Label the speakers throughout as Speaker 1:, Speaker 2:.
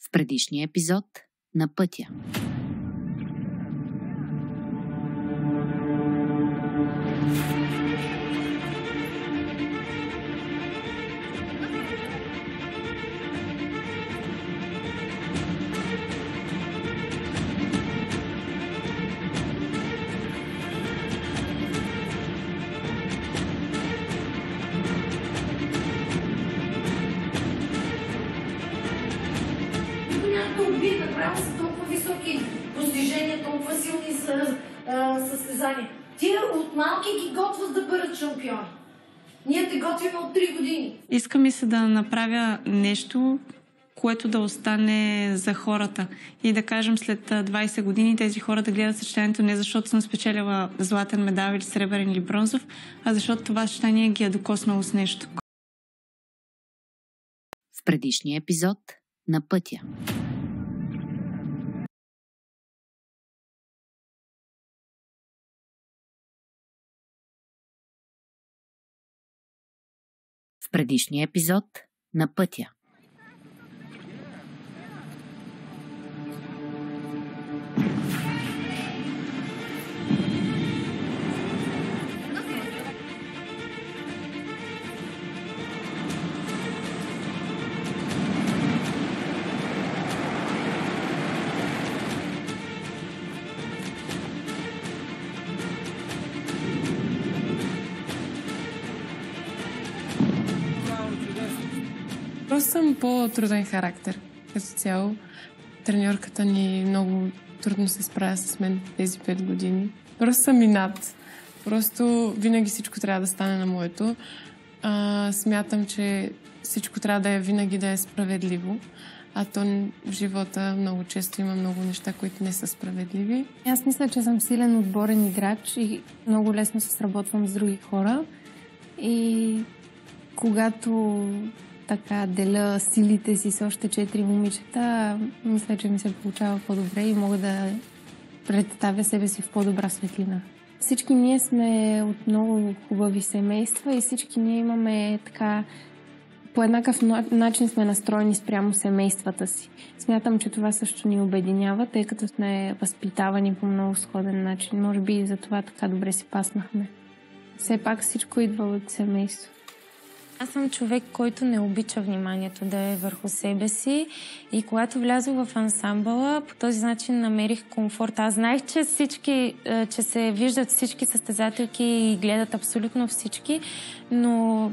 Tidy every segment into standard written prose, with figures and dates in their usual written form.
Speaker 1: В предишния епизод на пътя.
Speaker 2: Направо са толкова високи постижения, толкова силни състезания. Тия от малки ги готвят да бъдат шампиони. Ние те готвим от 3 години.
Speaker 3: Иска ми се да направя нещо, което да остане за хората. И да кажем след 20 години тези хора да гледат съчетанието не защото съм спечелила златен медал или сребърен или бронзов, а защото това съчетание ги е докоснало с нещо.
Speaker 1: В предишния епизод на пътя. В предишния епизод на пътя.
Speaker 4: Просто съм по-труден характер. Като цяло, треньорката ни много трудно се справя с мен тези 5 години. Просто съм и над. Просто винаги всичко трябва да стане на моето. Смятам, че всичко трябва да е винаги да е справедливо. А то в живота много често има много неща, които не са справедливи.
Speaker 5: Аз мисля, че съм силен отборен играч и много лесно се сработвам с други хора. И когато така деля силите си с още 4 момичета, мисля, че ми се получава по-добре и мога да представя себе си в по-добра светлина. Всички ние сме от много хубави семейства и всички ние имаме така по еднакъв начин сме настроени спрямо семействата си. Смятам, че това също ни обединява, тъй като сме възпитавани по много сходен начин. Може би и за това така добре си паснахме. Все пак всичко идва от семейство.
Speaker 6: Аз съм човек, който не обича вниманието да е върху себе си и когато влязох в ансамбъла, по този начин намерих комфорт. Аз знаех, че че се виждат всички състезателки и гледат абсолютно всички, но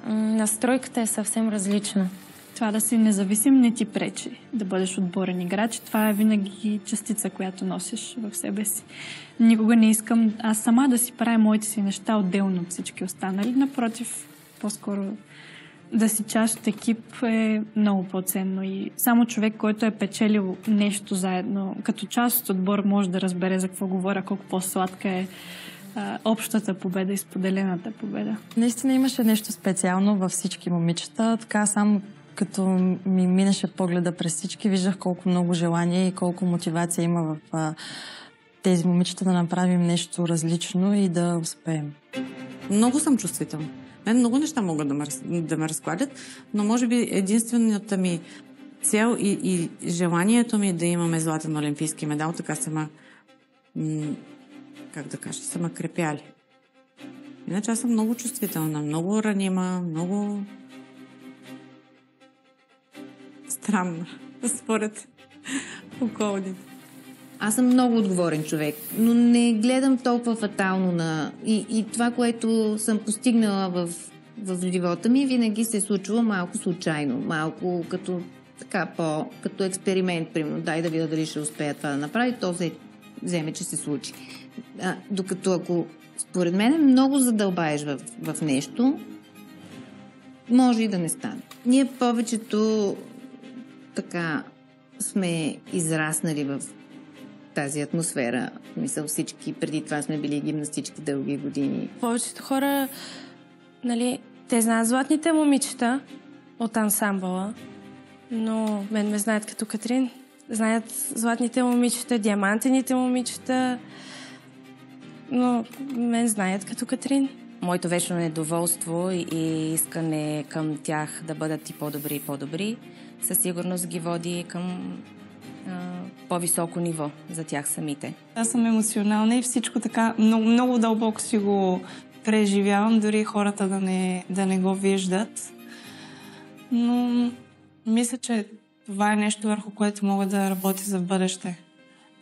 Speaker 6: настройката е съвсем различна.
Speaker 3: Това да си независим не ти пречи да бъдеш отборен играч. Това е винаги частица, която носиш в себе си. Никога не искам аз сама да си правя моите си неща отделно от всички останали. Напротив, по-скоро да си част от екип е много по-ценно. И само човек, който е печелил нещо заедно, като част от отбор, може да разбере за какво говоря, колко по-сладка е общата победа и споделената победа.
Speaker 7: Наистина имаше нещо специално във всички момичета. Така само като ми минеше погледа през всички, виждах колко много желание и колко мотивация има в тези момичета да направим нещо различно и да успеем.
Speaker 8: Много съм чувствителна. Мен много неща могат да ме разкладят, но може би единствената ми цел и желанието ми да имаме златен олимпийски медал, така са ме крепяли. Иначе аз съм много чувствителна, много ранима, много странна, според околните.
Speaker 9: Аз съм много отговорен човек, но не гледам толкова фатално и това, което съм постигнала в живота ми, винаги се е случвало малко случайно, малко като експеримент, примерно. Дай да видя дали ще успея това да направи, то се вземе, че се случи. Докато ако според мен много задълбаеш в нещо, може и да не стане. Ние повечето така сме израснали в тази атмосфера. Мисля, всички преди това сме били гимнастички дълги години.
Speaker 6: Повечето хора, те знаят златните момичета от ансамбъла, но мен ме знаят като Катрин. Знаят златните момичета, диамантените момичета, но мен знаят като Катрин.
Speaker 10: Моето вечно недоволство и искане към тях да бъдат и по-добри и по-добри
Speaker 6: със сигурност ги води към по-високо ниво за тях самите.
Speaker 10: Аз съм емоционална и всичко така много, много дълбоко си го преживявам, дори хората да не го виждат. Но мисля, че това е нещо, върху което мога да работя за бъдеще.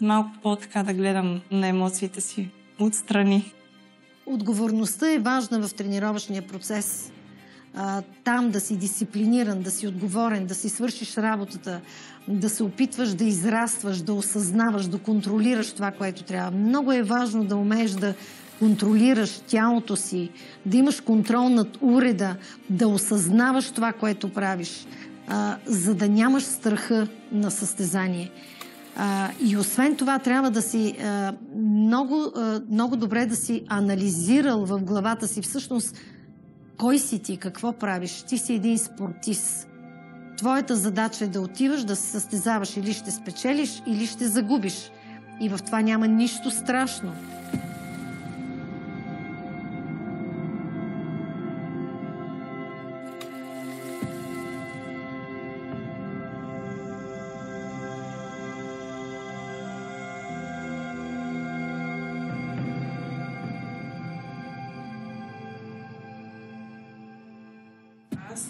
Speaker 10: Малко по-така да гледам на емоциите си отстрани.
Speaker 2: Отговорността е важна в тренировъчния процес. Там да си дисциплиниран, да си отговорен, да си свършиш работата, да се опитваш да израстваш, да осъзнаваш, да контролираш това, което трябва. Много е важно да умееш да контролираш тялото си, да имаш контрол над уреда, да осъзнаваш това, което правиш, за да нямаш страха на състезание. И освен това трябва да си много добре да си анализирал в главата си всъщност кой си ти, какво правиш. Ти си един спортист. Твоята задача е да отиваш, да се състезаваш, или ще спечелиш, или ще загубиш. И в това няма нищо страшно.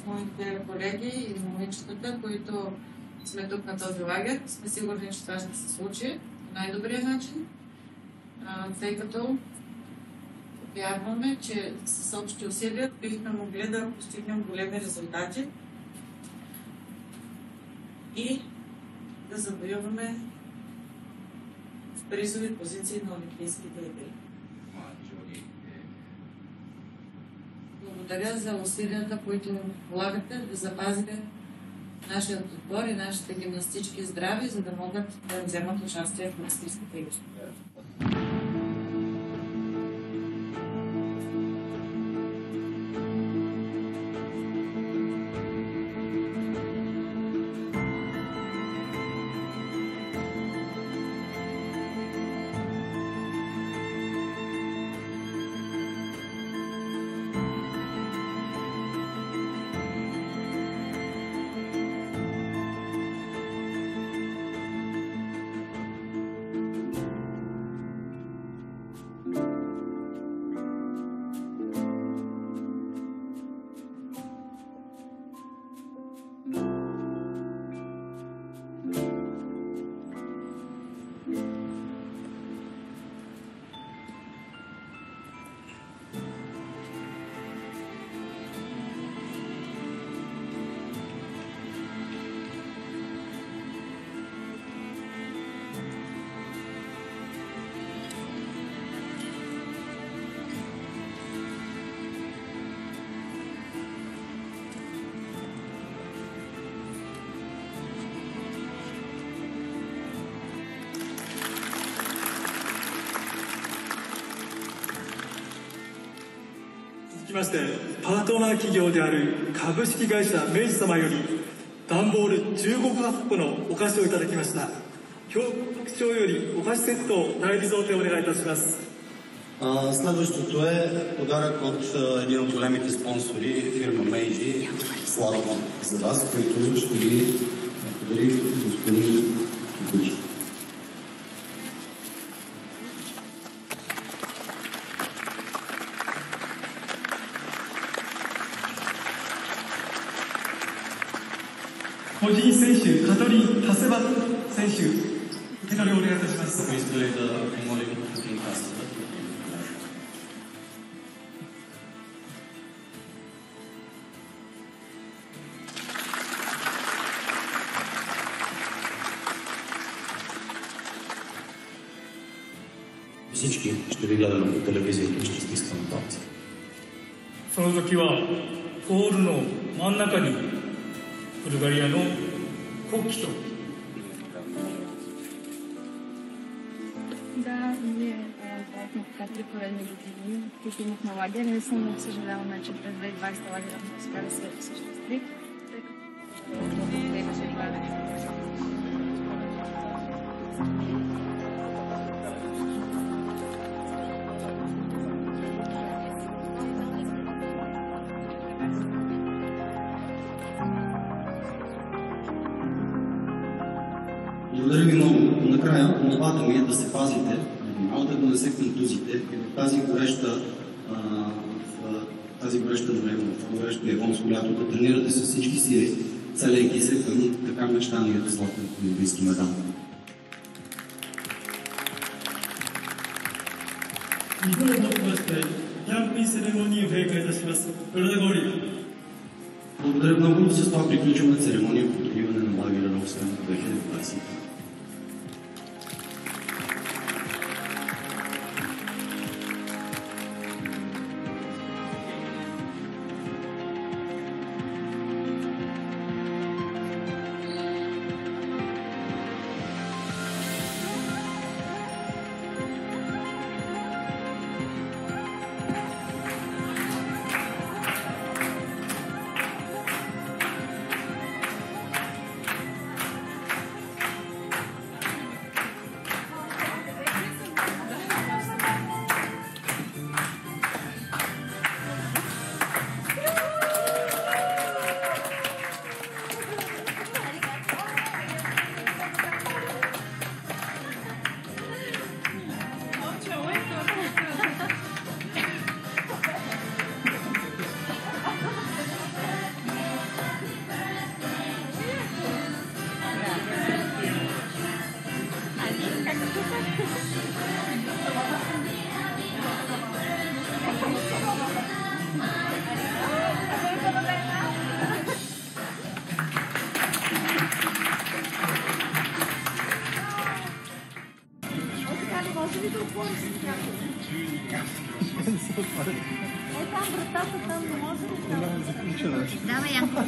Speaker 8: Моите колеги и момичетата, които сме тук на този лагер, сме сигурни, че това ще се случи по най-добрия начин, тъй като вярваме, че с общи усилия бихме могли да постигнем големи резултати и да завоюваме призови позиции на олимпийските игри. Благодаря за усилията, които полагате да запазите нашия отбор и нашите гимнастички здрави, за да могат да вземат участие в олимпийските игри.
Speaker 11: 続きましてパートナー企業である株式会社明治様より段ボール15箱のお菓子をいただきました。表告書よりお菓子セットを代理贈呈お願いいたします。
Speaker 12: Следващото е подарък от един от големите спонсори, фирма Мейджи, Слава за вас, който ще ви подари господин Кукуч.
Speaker 11: 個人選手、カトリン・ハセバ選手、受け取りをお願いいたします。
Speaker 12: Всички ще ви гледаме по телевизията и ще стискаме палци.
Speaker 11: その時はゴールの真ん中にブルガリアの国旗と
Speaker 3: Да, ние бяхме така 3 поредни години, които имахме лагер. Не съм съжаляваме, че през 2020 лагера не успя да се осъществи, тъй като имаше лагер.
Speaker 12: Благодаря ви много. Накрая, молбата ми е да се пазите, малко да не се контузите и в тази гореща време, в горещо японско лято, да тренирате с всички сили, целейки се към така мечтания златен олимпийски медал. Благодаря много. С това приключваме церемония по придобиване на лагера на Освен 2020.
Speaker 13: Давай, Янко.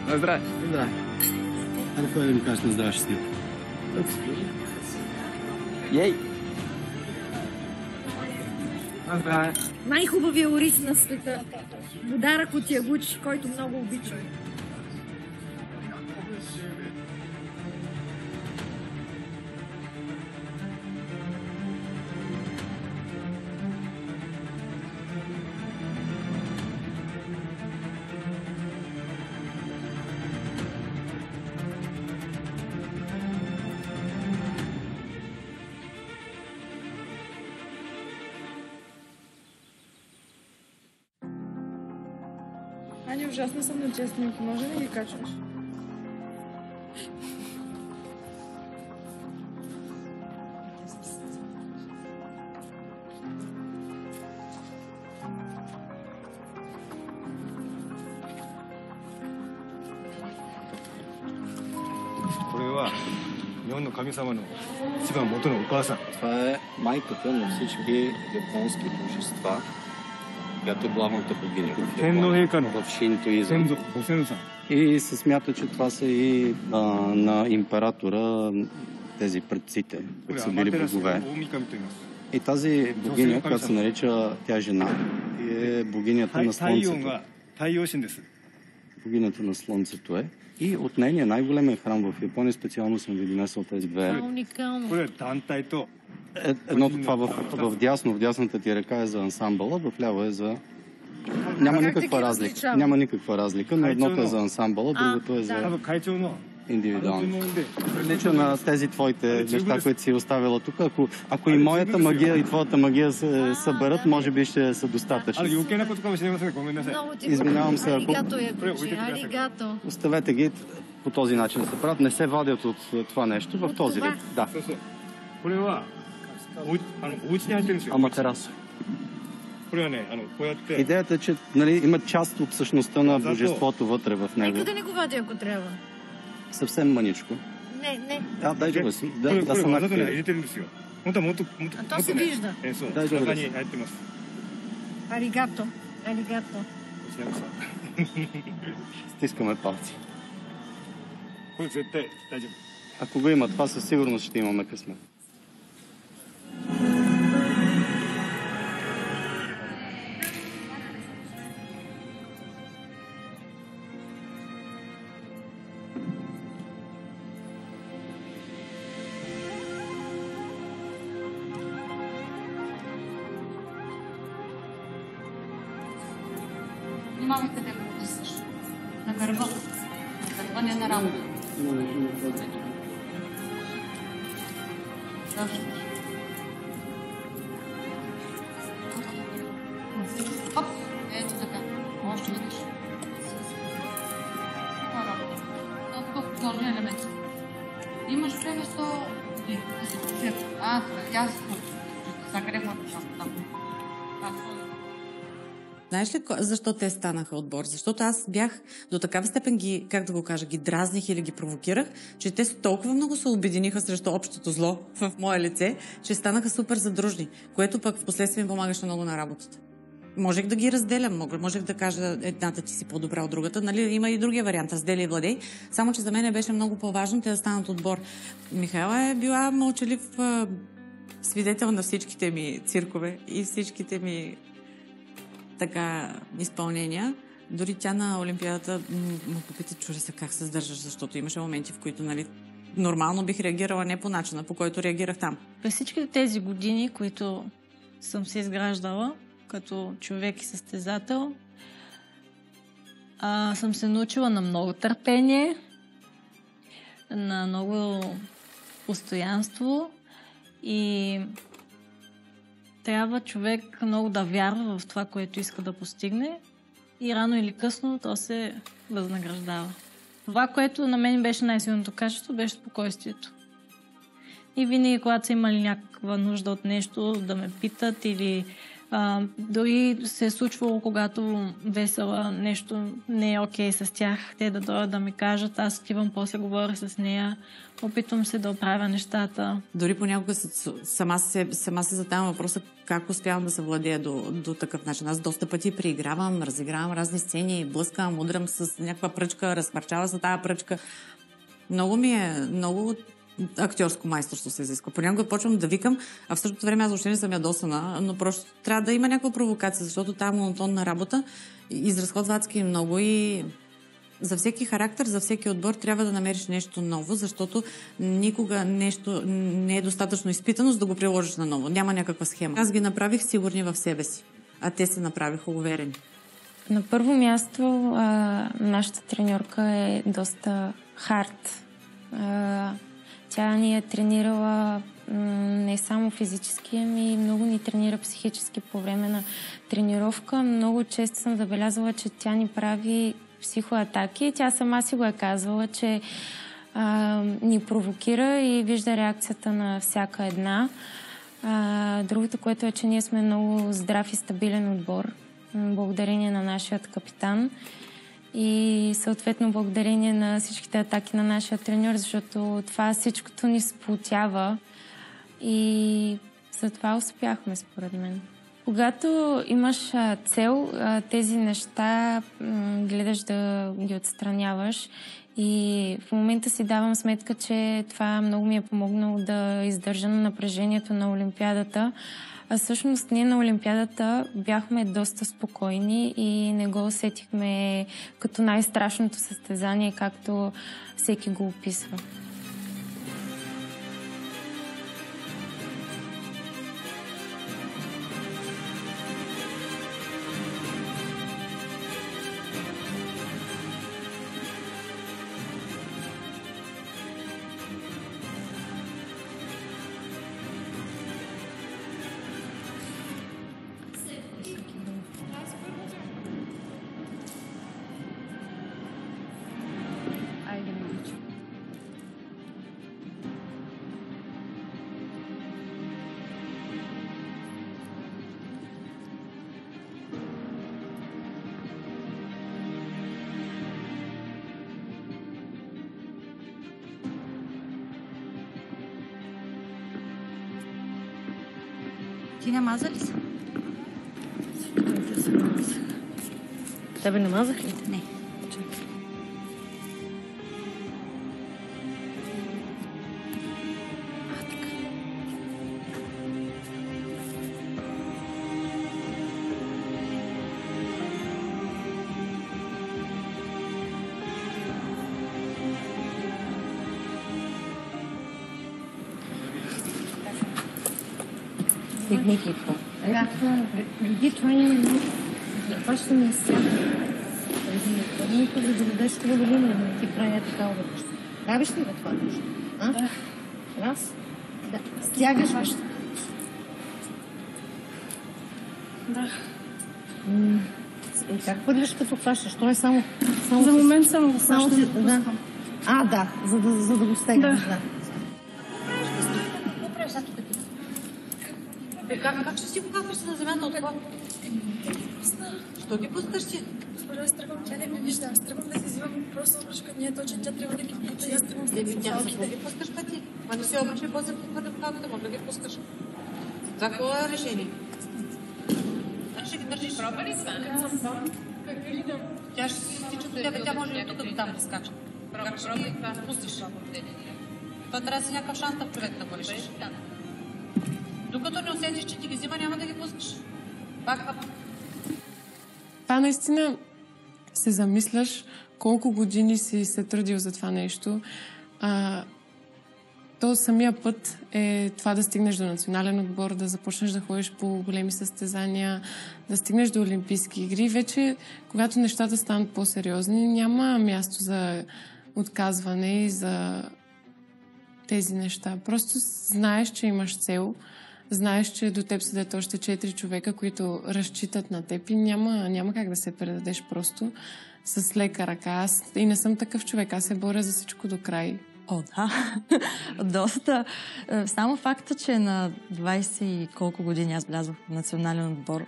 Speaker 14: Здравей.
Speaker 12: Здравей. Айде, кой да ми кажеш на здраве щастливо?
Speaker 14: Ей! Здравей.
Speaker 15: Най-хубавия ориз на света. Подарък от Ягучи, който много обичам.
Speaker 10: Ани, ужасно съм на честненки. Може ли ги качваш?
Speaker 12: Това е майката на всички японски божества, която е главната богиня в шинтоизъм. И се смята, че това са и на императора тези предците, които са били богове. И тази богиня, която се нарича тя жена, е богинята на Слънцето. Богинята на Слънцето е. И от нейния най-големия храм в Япония специално съм ви донесъл тези две. Едното това в дясната ти ръка е за ансамбъла, в ляво е за... Няма никаква разлика, но едното е за ансамбъла, другото е за... индивидуално. Прилича на тези твоите неща, които си оставила тук. Ако и моята магия, и твоята магия се съберат, може би ще са достатъчни. Извинявам се, ако... Оставете ги по този начин да се правят. Не се водят от това нещо в този вид. Да. Аматерасо. Идеята е, че има част от същността на божеството вътре в него.
Speaker 15: Нека да не го вади, ако трябва.
Speaker 12: Съвсем маничко.
Speaker 15: Не.
Speaker 12: Дай да си. Да се накрие.
Speaker 15: А то се вижда.
Speaker 12: Дай да си.
Speaker 15: Аригато.
Speaker 12: Стискаме палци. Ако го има това, със сигурност ще имаме късмет.
Speaker 16: Внимавай къде го търсиш. На гърба. На гърба, не на работа. Оп, ето така. Още веднъж. Това работа. Това е горния елемент. Имаш времето и да се почет. Ясно. Сега къде ходиш там?
Speaker 8: Знаеш ли защо те станаха отбор? Защото аз бях до такава степен ги дразних или ги провокирах, че те толкова много се обединиха срещу общото зло в мое лице, че станаха супер задружни, което пък в последствие ми помагаше много на работата. Можех да ги разделям, можех да кажа едната ти си по-добра от другата. Нали, има и другия вариант, разделя и владей. Само, че за мен беше много по-важно те да станат отбор. Михайла е била мълчалив свидетел на всичките ми циркове и всичките ми изпълнения. Дори тя на Олимпиадата му попита, чури се как се сдържаш, защото имаше моменти, в които нормално бих реагирала не по начина, по който реагирах там.
Speaker 17: През всичките тези години, които съм се изграждала като човек и състезател, съм се научила на много търпение, на много постоянство и трябва човек много да вярва в това, което иска да постигне и рано или късно то се възнаграждава. Това, което на мен беше най-силното качество, беше спокойствието. И винаги, когато са имали някаква нужда от нещо, да ме питат или дори се е случвало, когато Весела нещо не е окей с тях, те да дойдат да ми кажат, аз отивам, после говоря с нея, опитвам се да оправя нещата.
Speaker 8: Дори понякога сама се задавам въпроса как успявам да се владея до такъв начин. Аз доста пъти преигравам, разигравам разни сцени, блъскам, удрям с някаква пръчка, разхвърчава се тая пръчка. Много актьорско майсторство се изисква. Понякога почвам да викам, а в същото време аз въобще не съм ядосана, но просто трябва да има някаква провокация, защото тази монотонна работа изразходва адски много и за всеки характер, за всеки отбор трябва да намериш нещо ново, защото никога нещо не е достатъчно изпитано, за да го приложиш наново. Няма някаква схема. Аз ги направих сигурни в себе си, а те се направиха уверени.
Speaker 6: На първо място, нашата треньорка е доста хард. Тя ни е тренирала не само физически, ами много ни тренира психически по време на тренировка. Много често съм забелязала, че тя ни прави психоатаки. Тя сама си го е казвала, че ни провокира и вижда реакцията на всяка една. Другото, което е, че ние сме много здрав и стабилен отбор, благодарение на нашият капитан. И съответно благодарение на всичките атаки на нашия треньор, защото това всичкото ни сплотява и за това успяхме, според мен. Когато имаш цел, тези неща гледаш да ги отстраняваш и в момента си давам сметка, че това много ми е помогнало да издържа на напрежението на Олимпиадата. А всъщност ние на Олимпиадата бяхме доста спокойни и не го усетихме като най-страшното състезание, както всеки го описва.
Speaker 16: Ти намаза ли се? Тебе намазах ли? Не.
Speaker 15: Техники. Преди това няма. Това ще ми стяга. За да дадеш това да не ти правя такава вътрешна. Правиш ли да това нещо? Да. Раз. Да. Стягаш въобще.
Speaker 3: Да.
Speaker 15: И как хвърляш като фащаш? То е само
Speaker 3: За момент само го
Speaker 15: само
Speaker 3: фащам.
Speaker 15: да. А, да, за да го стегнеш. Да.
Speaker 16: Как ще си го капаш на земята от това? Що ги пускаш ти?
Speaker 3: Госпожа, аз тръгвам, тя не ме вижда. Аз тръгвам да си взимам просто обръчка. Не е точно, тя трябва да ги пуска. Аз тръгвам
Speaker 16: Да ги пускаш пъти. Ма не си обръчи после да вкарате, може да ги пускаш. Какво е решение? Ще ги държиш. Проба ли това? Тя ще си стича до тебе, тя може и тук до там да скача. Как ще ги пустиш? Това трябва да си някакъв шанс в човек да го решиш. Докато не усетиш, че ти ги взима, няма да ги пускаш. Пак.
Speaker 4: Това наистина се замисляш колко години си се трудил за това нещо. То самия път е това да стигнеш до национален отбор, да започнеш да ходиш по големи състезания, да стигнеш до олимпийски игри. Вече, когато нещата станат по-сериозни, няма място за отказване и за тези неща. Просто знаеш, че имаш цел, знаеш, че до теб седят още 4 човека, които разчитат на теб и няма как да се предадеш просто с лека ръка. Аз и не съм такъв човек. Аз се боря за всичко до край.
Speaker 7: О, да. Доста. Само факта, че на 20 и колко години аз влязох в национален отбор,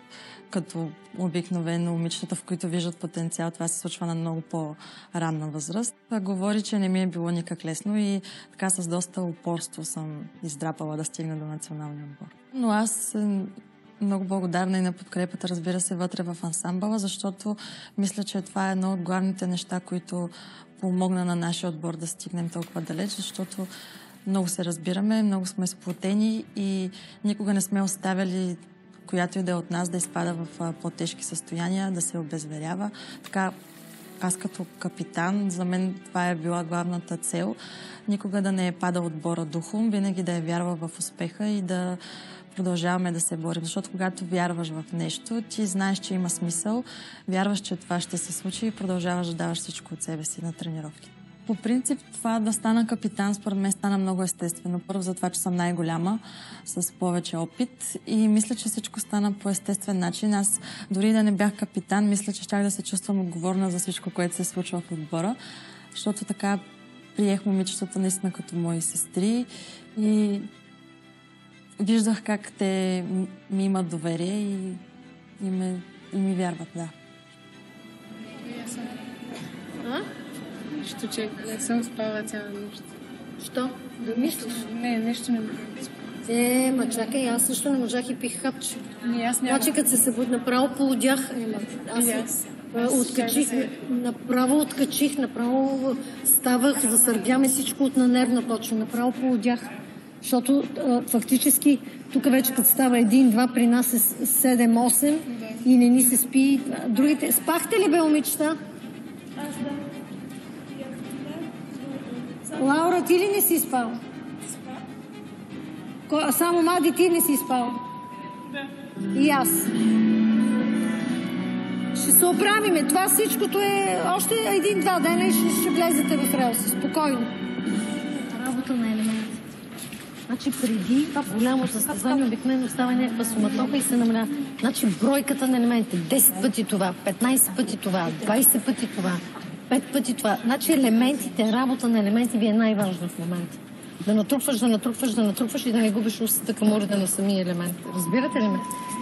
Speaker 7: като обикновено момичетата, в които виждат потенциал, това се случва на много по-ранна възраст. Говори, че не ми е било никак лесно и така с доста упорство съм издрапала да стигна до националния отбор. Но аз много благодарна и на подкрепата, разбира се, вътре в ансамбъла, защото мисля, че това е едно от главните неща, които помогна на нашия отбор да стигнем толкова далеч, защото много се разбираме, много сме сплотени и никога не сме оставяли която и да е от нас да изпада в по-тежки състояния, да се обезверява. Така, аз като капитан, за мен това е била главната цел. Никога да не е падал отбора духом, винаги да е вярвал в успеха и да продължаваме да се борим. Защото когато вярваш в нещо, ти знаеш, че има смисъл, вярваш, че това ще се случи и продължаваш да даваш всичко от себе си на тренировки. По принцип, това да стана капитан, според мен стана много естествено. Първо за това, че съм най-голяма, с повече опит и мисля, че всичко стана по естествен начин. Аз дори да не бях капитан, мисля, че щях да се чувствам отговорна за всичко, което се случва в отбора, защото така приех момичетата наистина като мои сестри и виждах как те ми имат доверие и ми вярват, да.
Speaker 4: Нищо, че не съм спала цяла нощ.
Speaker 15: Що? Да мислиш?
Speaker 4: Не, нещо не ме
Speaker 15: ма чакай, аз също не можах и пих хапче.
Speaker 4: Аз няма.
Speaker 15: Значи, като се събуди, направо полудях. Аз откачих, направо ставах, засърбяме всичко от на нервна почва. Направо полудях. Защото фактически тук вече като става 1-2, при нас е 7-8 и не ни се спи. Другите... Спахте ли, бе, момичета?
Speaker 3: Аз да.
Speaker 15: Лаура, ти ли не си спал? Само Мади, ти не си спал?
Speaker 3: Да.
Speaker 15: И аз. Ще се оправиме. Това всичкото е още 1-2 дена и ще влезете в релси. Спокойно. Работа на елементи. Значи преди това голямо състезание обикновено става някаква суматоха и се намалява. Значи бройката на елементите. 10 пъти това, 15 пъти това, 20 пъти това, 5 пъти това. Значи елементите, работа на елементи ви е най-важна в момента. Да натрупваш и да не губиш устата към уреда на самия елемент. Разбирате ли ме?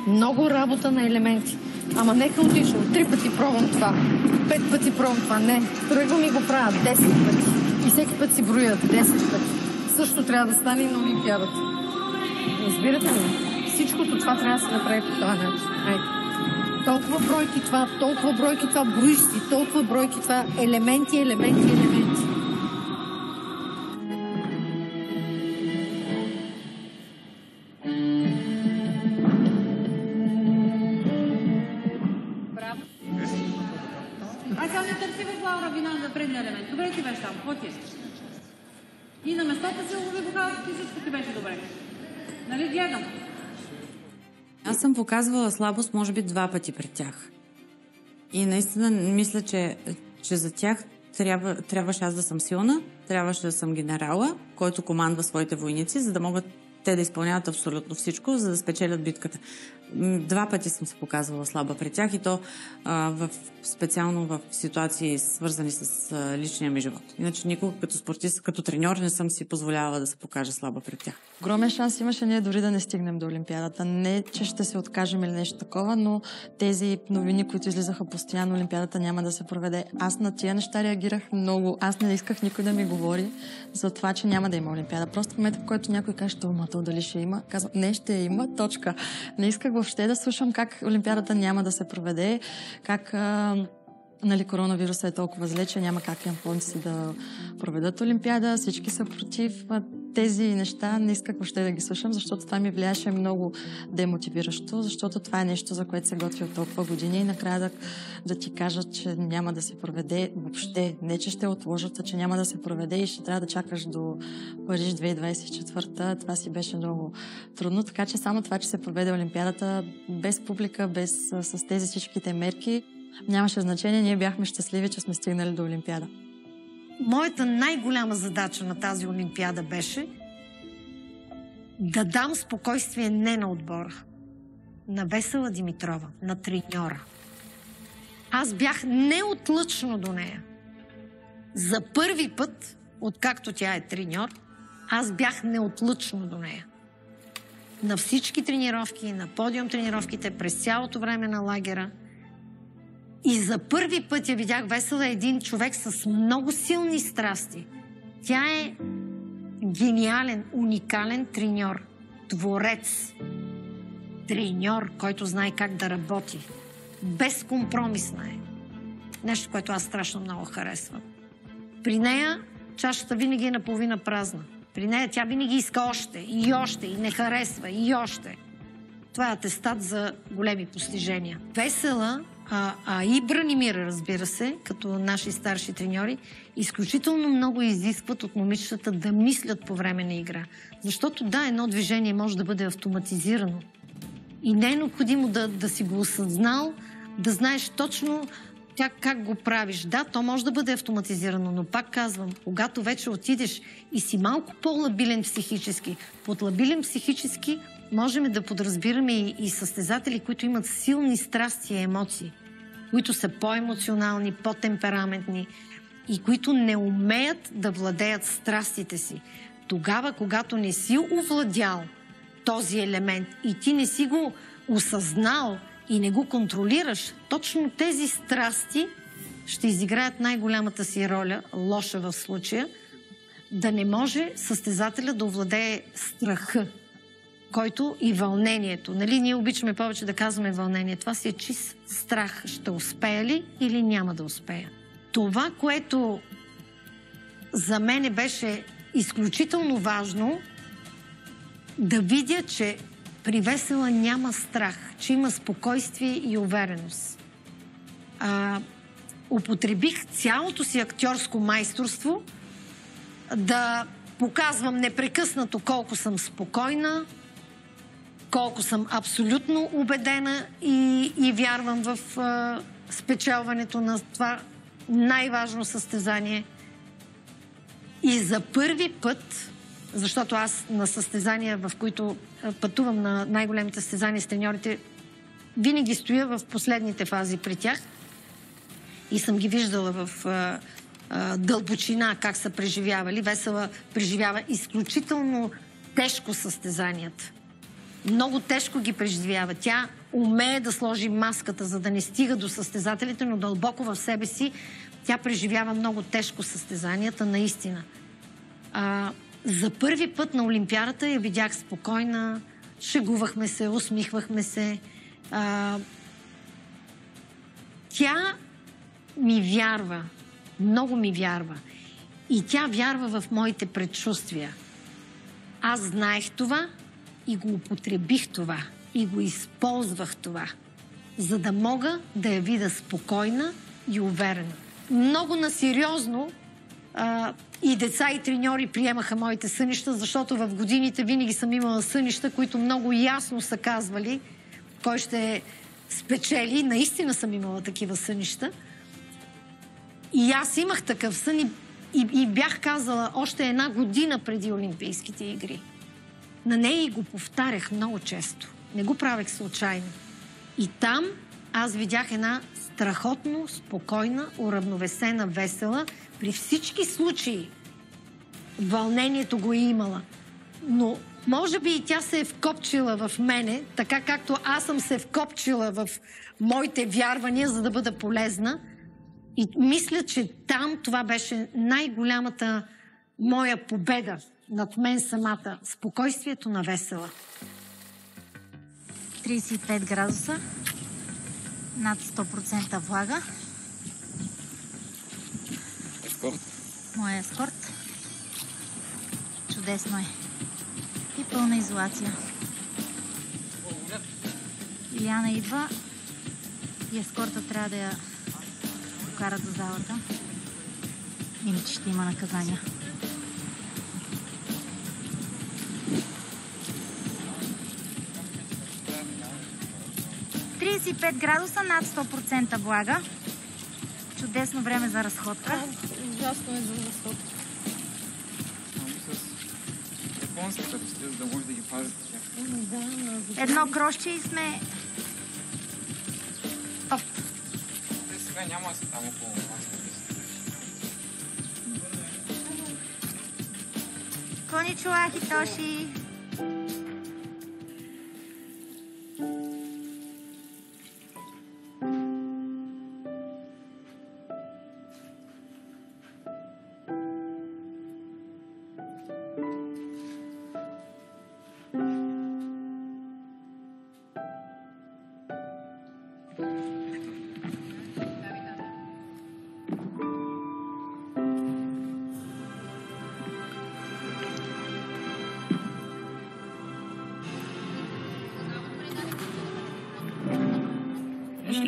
Speaker 15: Много работа на елементи. Ама не хаотично. 3 пъти пробвам това. 5 пъти пробвам това. Не. Тръгвам и го правя 10 пъти. И всеки път си броят 10 пъти. Също трябва да стане и на Олимпиадата. Разбирате ли ме? всичкото това трябва да се направи по този начин. Толкова бройки това, броиш си, толкова бройки това, елементи.
Speaker 16: Сега не търси в глава вина на предния елемент. Добре ти беше там, какво ти е? И на местата се улови бухалата, ти всичко ти беше добре. Нали гледам?
Speaker 8: Аз съм показвала слабост, може би 2 пъти пред тях. И наистина мисля, че за тях трябваше аз да съм силна, трябваше да съм генерала, който командва своите войници, за да могат те да изпълняват абсолютно всичко, за да спечелят битката. 2 пъти съм се показвала слаба при тях и то специално в ситуации свързани с личния ми живот. Иначе никога като спортист, като треньор не съм си позволявала да се покажа слаба при тях.
Speaker 7: Огромен шанс имаше ние дори да не стигнем до Олимпиадата. Не, че ще се откажем или нещо такова, но тези новини, които излизаха постоянно, Олимпиадата няма да се проведе. Аз на тия неща реагирах много. Аз не исках никой да ми говори за това, че няма да има Олимпиада. Просто в момента, в който някой каже, то дали ще има, казвам, не ще има, точка. Не исках въобще да слушам как Олимпиадата няма да се проведе, как коронавируса е толкова зле, че няма как японци да проведат Олимпиада, всички са против. Тези неща не исках въобще да ги слушам, защото това ми влияеше много демотивиращо, защото това е нещо, за което се готви от толкова години и накрая да ти кажат, че няма да се проведе въобще. Не, че ще отложат, а че няма да се проведе и ще трябва да чакаш до Париж 2024. Това си беше много трудно, така че само това, че се проведе Олимпиадата без публика, с тези всичките мерки, нямаше значение. Ние бяхме щастливи, че сме стигнали до Олимпиада.
Speaker 2: Моята най-голяма задача на тази Олимпиада беше да дам спокойствие не на отбора, на Весела Димитрова, на треньора. Аз бях неотлъчно до нея. За първи път, откакто тя е треньор, аз бях неотлъчно до нея. На всички тренировки, на подиум тренировките, през цялото време на лагера. И за първи път я видях Весела един човек с много силни страсти. Тя е гениален, уникален треньор, творец, треньор, който знае как да работи. Безкомпромисна е. Нещо, което аз страшно много харесвам. При нея чашата винаги е наполовина празна. При нея тя винаги иска още, и не харесва, и още. Това е атестат за големи постижения. Весела, и Бранимира, разбира се, като наши старши треньори, изключително много изискват от момичетата да мислят по време на игра. Защото да, едно движение може да бъде автоматизирано. И не е необходимо да си го осъзнал, да знаеш точно как го правиш. Да, то може да бъде автоматизирано, но пак казвам, когато вече отидеш и си малко по-лабилен психически, под лабилен психически можем да подразбираме и състезатели, които имат силни страсти и емоции, които са по-емоционални, по-темпераментни и които не умеят да владеят страстите си. Тогава, когато не си овладял този елемент и ти не си го осъзнал и не го контролираш, точно тези страсти ще изиграят най-голямата си роля, лоша в случая, да не може състезателя да овладее страха, който и вълнението. Нали, ние обичаме повече да казваме вълнение. Това си е чист страх. Ще успея ли или няма да успея? Това, което за мене беше изключително важно, да видя, че при Весела няма страх, че има спокойствие и увереност. Употребих цялото си актьорско майсторство да показвам непрекъснато колко съм спокойна, колко съм абсолютно убедена и вярвам в спечелването на това най-важно състезание. И за първи път, защото аз на състезания, в които пътувам на най-големите състезания с треньорите, винаги стоя в последните фази при тях и съм ги виждала в дълбочина как са преживявали. Весела преживява изключително тежко състезанията. Много тежко ги преживява. Тя умее да сложи маската, за да не стига до състезателите, но дълбоко в себе си тя преживява много тежко състезанията, наистина. За първи път на Олимпиадата я видях спокойна, шегувахме се, усмихвахме се. Тя ми вярва, много ми вярва. И тя вярва в моите предчувствия. Аз знаех това и го употребих това. И го използвах това. За да мога да я видя спокойна и уверена. Много насериозно и деца, и треньори приемаха моите сънища, защото в годините винаги съм имала сънища, които много ясно са казвали кой ще спечели. Наистина съм имала такива сънища. И аз имах такъв сън и бях казала още 1 година преди Олимпийските игри. На нея и го повтарях много често. Не го правех случайно. И там аз видях една страхотно, спокойна, уравновесена, весела. При всички случаи вълнението го е имала. Но може би и тя се е вкопчила в мене, така както аз съм се вкопчила в моите вярвания, за да бъда полезна. И мисля, че там това беше най-голямата моя победа над мен самата. Спокойствието на Весела.
Speaker 13: 35 градуса, над 100% влага.
Speaker 14: Ескорт.
Speaker 13: Моя ескорт. Чудесно е. И пълна изолация. Илияна идва и ескорта трябва да я покарат за залата. Иначе ще има наказания. ...35 градуса, над 100% влага. Чудесно време за разходка.
Speaker 5: Ужасно е за разходка.
Speaker 14: С японски като сте, за да може да ги пазите.
Speaker 13: Едно крошче и сме... Оп.
Speaker 14: Сега няма да се там около вас.
Speaker 13: Коничуа, Хитоши.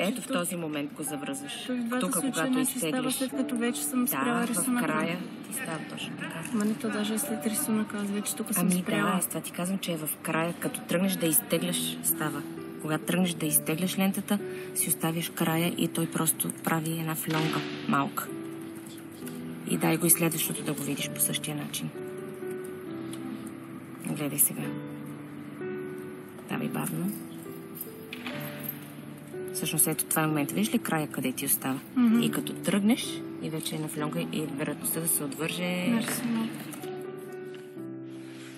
Speaker 18: Ето в този момент го завръзваш. Тук,
Speaker 5: когато изтеглиш. След като вече съм спряла рисунъка.
Speaker 18: В края ти става точно така.
Speaker 5: Ма не то даже след рисунъка, аз вече тук съм спряла.
Speaker 18: Ами да, това ти казвам, че е в края, като тръгнеш да изтегляш, става. Когато тръгнеш да изтегляш лентата, си оставиш края и той просто прави една флонга малка. И дай го и следващото да го видиш по същия начин. Гледай сега. Давай бавно. Всъщност ето това е момент. Виж ли края къде ти остава? И като тръгнеш и вече е на флонга и вероятността да се отвърже...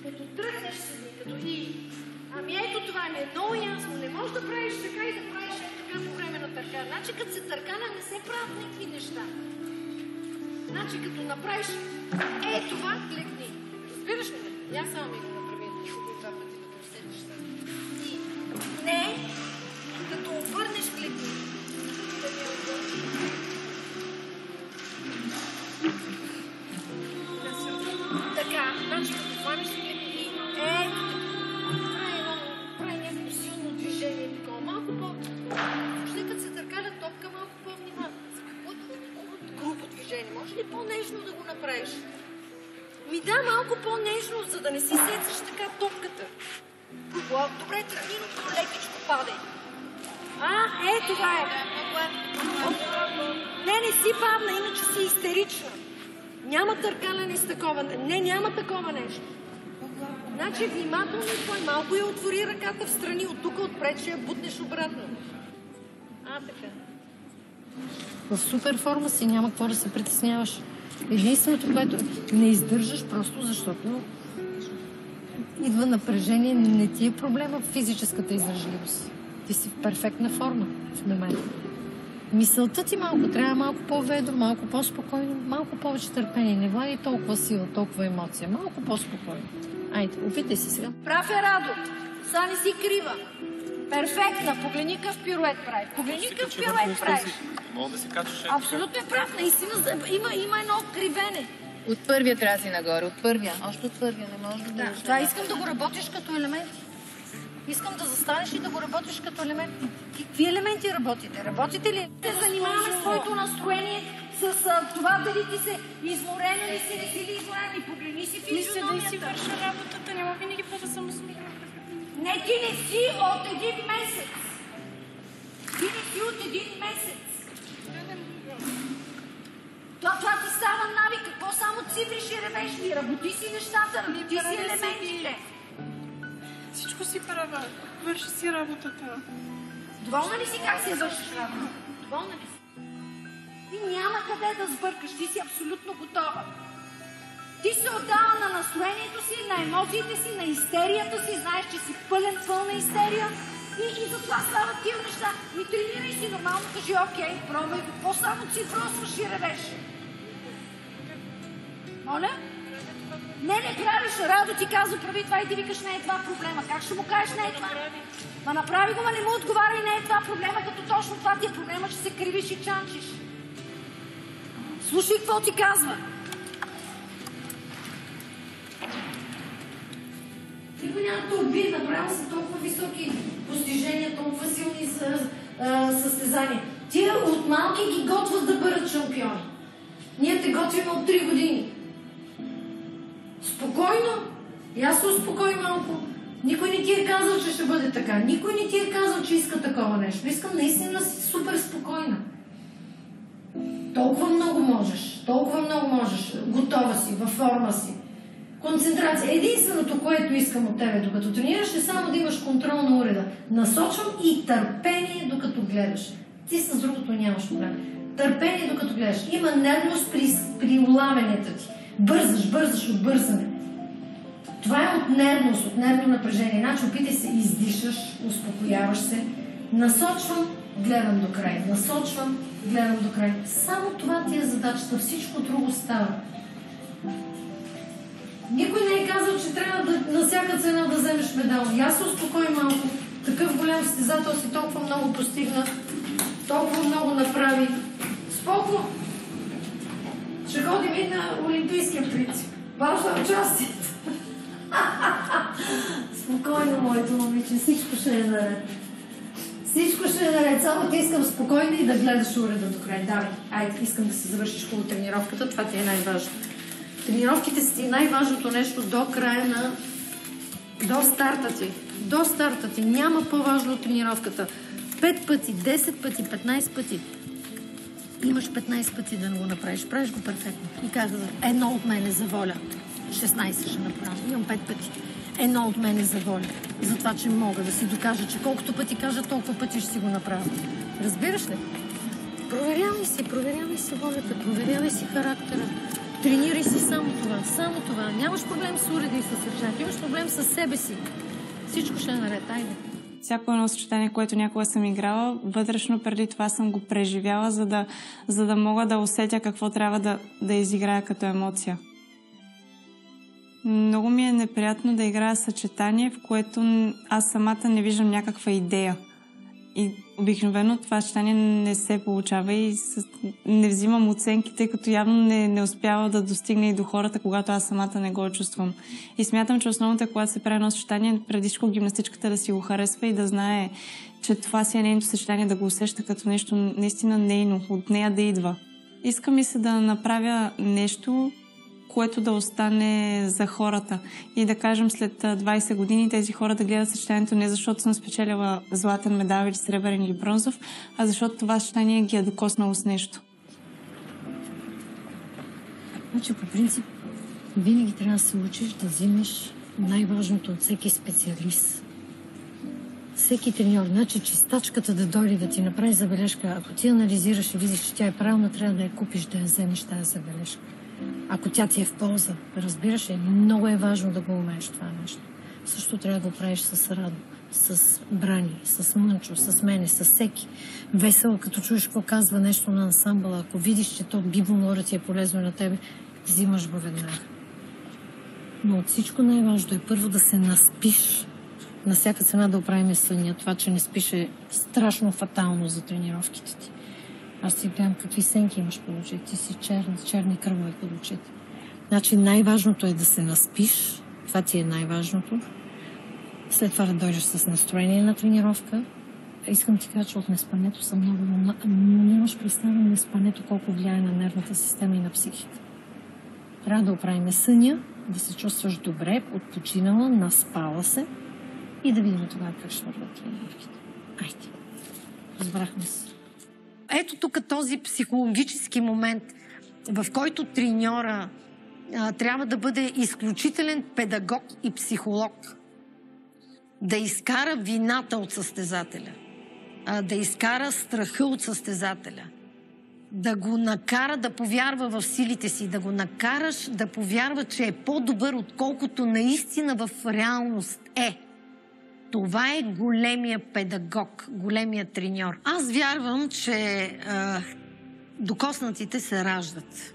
Speaker 2: Като тръгнеш си, като и... Ами ето това ми е много ясно. Не можеш да правиш така и да правиш така по време на търкана. Значи като се търкана не се правят никакви неща. Значи като направиш това, кликни. Разбираш ли? Я само ми го направя. Това пъти да усетиш това. И не... Като обърнеш кликни. Да ми обърнеш. Така, значи като хванеш кликни и прави някакво силно движение, такова малко по... Въобще като се търкаля топка, малко по-внимателно. Грубо движение. Може ли по-нежно да го направиш? Ми да, малко по-нежно, за да не си сецаш така топката. Добре, тръгни, но по-лекичко падай. Това е. Не си бавна, иначе си истерична. Няма търкаляне с такова. Не, няма такова нещо. Значи внимателно той малко я отвори ръката в страни. От тук отпред ще я бутнеш обратно. Така. В супер форма си, няма какво да се притесняваш. Единственото, което не издържаш, просто защото идва напрежение, не ти е проблема в физическата издържливост. Ти си в перфектна форма в момента. Мисълта ти трябва малко по-ведро, малко по-спокойно, малко повече търпение. Не влади толкова сила, толкова емоция. Малко по-спокойно. Айде, опитай си сега. Прав е Радо.
Speaker 15: Са не си крива. Перфектна. Погледни къв пирует прави. Погледни къв пирует прави.
Speaker 14: Мога да си качиш.
Speaker 15: Абсолютно е прав. Наистина има едно кривене.
Speaker 9: От първия трябва да си нагоре. От първия. Още от първия. Не можеш да го...
Speaker 15: Това искам да го работиш като елемент. Искам да застанеш и да го работиш като елемент. Какви елементи работите? Работите ли? Те занимаваме своето настроение с това дали ти се изморена ли си, не си ли изморена, погледни си физиономията.
Speaker 3: Мисля да си върша работата, няма винаги да съм усмихната.
Speaker 15: Не, ти не си от един месец. Ти не си от един месец. Това ти става навик. Какво само цифри ще ревеш? Ми работи си нещата, работи си елементите.
Speaker 3: Всичко си права. Върши си работата.
Speaker 15: Доволна ли си как си я вършиш работа? Доволна ли си? Ти няма къде да сбъркаш. Ти си абсолютно готова. Ти се отдава на настроението си, на емоциите си, на истерията си. Знаеш, че си пълна истерия. И затова стават тия неща. Ми тренирай си нормално, кажи, окей, пробвай. Какво само цифросваш и ревеш? Моля? Не правиш. Радо ти казва, прави това и ти викаш, не е това проблема. Как ще му кажеш, не е това? Ма направи го, ма не му отговаряй, не е това проблема, като точно това ти е проблема, ще се кривиш и чанчиш. Слушай какво ти казва. Никой няма да убие, направо са толкова високи постижения, толкова силни състезания. Тия от малки ги готвят да бъдат шампиони. Ние те готвим от 3 години. Спокойно. И аз се успокой малко. Никой не ти е казал, че ще бъде така. Никой не ти е казал, че иска такова нещо. Искам наистина да си супер спокойна. Толкова много можеш. Готова си, във форма си. Концентрация. Единственото, което искам от тебе, докато тренираш, е само да имаш контрол на уреда. Насочвам и търпение, докато гледаш. Ти с другото нямаш проблем. Търпение, докато гледаш. Има нервност при улавянето ти. Бързаш от бързане. Това е от нервност, от нервно напрежение. Значи опитай се, издишаш, успокояваш се. Насочвам, гледам до край. Само това ти е задачата. Всичко друго става. Никой не е казал, че трябва на всяка цена да вземеш медал. И аз се успокой малко. Такъв голям състезател си толкова много постигна, толкова много направи. Спокойно. Ще ходим и на олимпийския принцип. Важно е участието. Спокойно, моето момиче. Всичко ще е наред. Само ти искам спокойно и да гледаш уреда до край. Давай, айде, искам да си завършиш хубаво тренировката. Това ти е най-важно. Тренировките си най-важното нещо до края до старта ти. Няма по-важно от тренировката. 5 пъти, 10 пъти, 15 пъти. Имаш 15 пъти да не го направиш. Правиш го перфектно. И казваш, едно от мен е за воля. 16 ще направя. Имам 5 пъти. Едно от мен е за воля. За това, че мога да си докажа, че колкото пъти кажа, толкова пъти ще си го направя. Разбираш ли? Проверявай си волята, проверявай си характера. Тренирай си само това. Нямаш проблем с уреда и с сърчането. Имаш проблем с себе си. Всичко ще е наред. Айде.
Speaker 10: Всяко едно съчетание, което някога съм играла, вътрешно преди това съм го преживяла, за да мога да усетя какво трябва да изиграя като емоция. Много ми е неприятно да играя съчетание, в което аз самата не виждам някаква идея. И обикновено това съчетание не се получава и не взимам оценки, тъй като явно не успява да достигне и до хората, когато аз самата не го чувствам. И смятам, че основното е, когато се прави едно съчетание, преди всичко гимнастичката да си го харесва и да знае, че това си е нейното съчетание, да го усеща като нещо наистина нейно, от нея да идва. Иска ми се да направя нещо, което да остане за хората. И да кажем, след 20 години тези хора да гледат съчетанието не защото съм спечелила златен медал или сребърен или бронзов, а защото това съчетание ги е докоснало с нещо.
Speaker 2: Значи, по принцип, винаги трябва да се учиш да взимаш най-важното от всеки специалист. Всеки треньор. Значи, чистачката да дойде да ти направи забележка. Ако ти анализираш и видиш, че тя е правилна, трябва да я купиш, да я вземеш тази забележка. Ако тя ти е в полза, разбираш ли, много е важно да го умееш това нещо. Също трябва да го правиш с Радо, с Брани, с Мънчо, с мене, с всеки. Весело, като чуеш какво казва нещо на ансамбъла, ако видиш, че то би могло да ти е полезно на тебе, взимаш го веднага. Но от всичко най-важно е първо да се наспиш на всяка цена да оправим съня. Това, че не спиш е страшно фатално за тренировките ти. Аз си гледам какви сенки имаш по очите. Ти си черни кръгове под очите. Значи най-важното е да се наспиш. Това ти е най-важното. След това да дойдеш с настроение на тренировка. Искам ти кажа, че от неспането съм много умна, но нямаш представа на неспането колко влияе на нервната система и на психика. Трябва да оправим съня, да се чувстваш добре, отпочинала, наспала се и да видим тогава как ще върват тренировките. Айде, разбрахме се. Ето тук този психологически момент, в който треньора трябва да бъде изключителен педагог и психолог. Да изкара вината от състезателя, да изкара страха от състезателя, да го накара да повярва в силите си, да го накараш да повярва, че е по-добър, отколкото наистина в реалност е. Това е големия педагог, големия треньор. Аз вярвам, че докоснатите се раждат.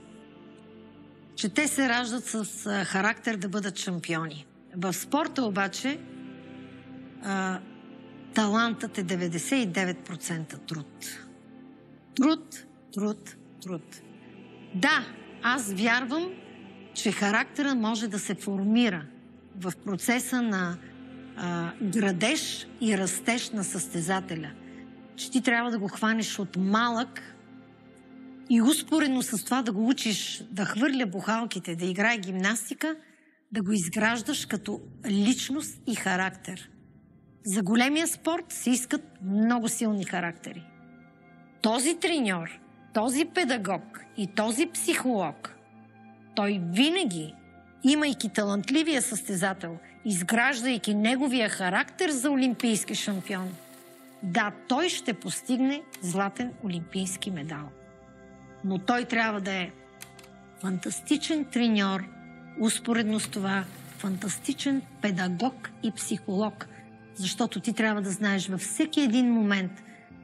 Speaker 2: Че те се раждат с характер да бъдат шампиони. В спорта обаче талантът е 99% труд. Труд. Да, аз вярвам, че характера може да се формира в процеса на градеж и растеж на състезателя. Че ти трябва да го хванеш от малък и успоредно с това да го учиш да хвърля бухалките, да играе гимнастика, да го изграждаш като личност и характер. За големия спорт се искат много силни характери. Този треньор, този педагог и този психолог, той винаги, имайки талантливия състезател, изграждайки неговия характер за олимпийски шампион, да, той ще постигне златен олимпийски медал. Но той трябва да е фантастичен треньор, успоредно с това фантастичен педагог и психолог, защото ти трябва да знаеш във всеки един момент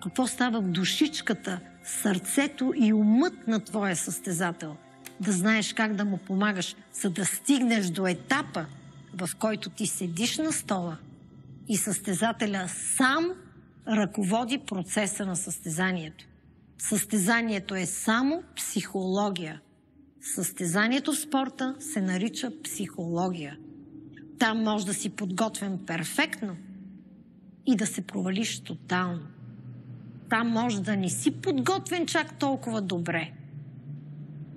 Speaker 2: какво става в душичката, сърцето и умът на твоя състезател. Да знаеш как да му помагаш, за да стигнеш до етапа, в който ти седиш на стола и състезателя сам ръководи процеса на състезанието. Състезанието е само психология. Състезанието в спорта се нарича психология. Там може да си подготвен перфектно и да се провалиш тотално. Там може да не си подготвен чак толкова добре.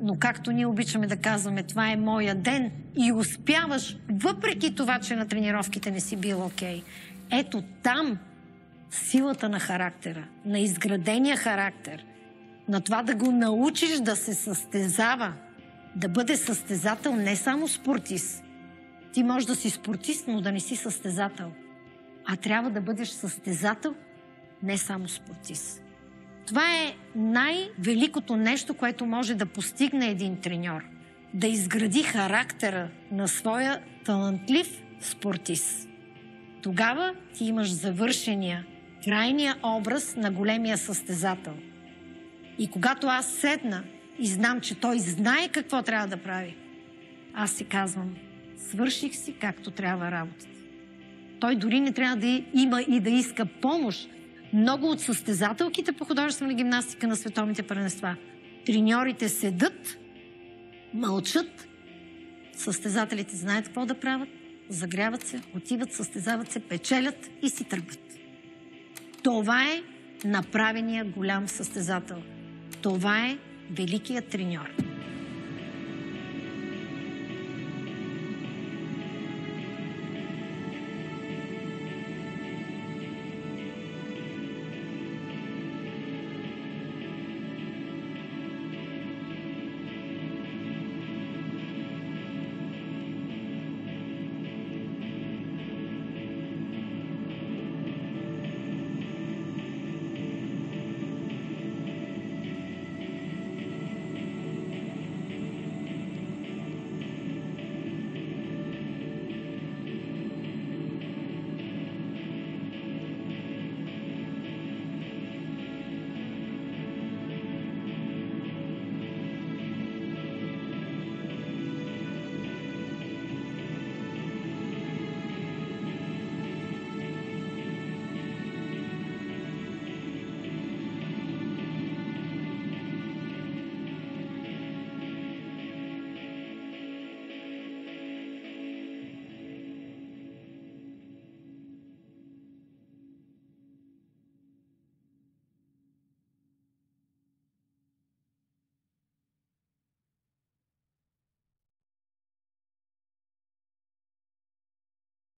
Speaker 2: Но както ние обичаме да казваме, това е моя ден и успяваш, въпреки това, че на тренировките не си бил окей. Ето там силата на характера, на изградения характер, на това да го научиш да се състезава, да бъде състезател, не само спортист. Ти можеш да си спортист, но да не си състезател. А трябва да бъдеш състезател, не само спортист. Това е най-великото нещо, което може да постигне един треньор. Да изгради характера на своя талантлив спортист. Тогава ти имаш завършения, крайния образ на големия състезател. И когато аз седна и знам, че той знае какво трябва да прави, аз си казвам, свърших си както трябва работата. Той дори не трябва да има и да иска помощ. Много от състезателките по художествена гимнастика на световните първенства, треньорите седат, мълчат, състезателите знаят какво да правят, загряват се, отиват, състезават се, печелят и си тръгват. Това е направения голям състезател. Това е великият треньор.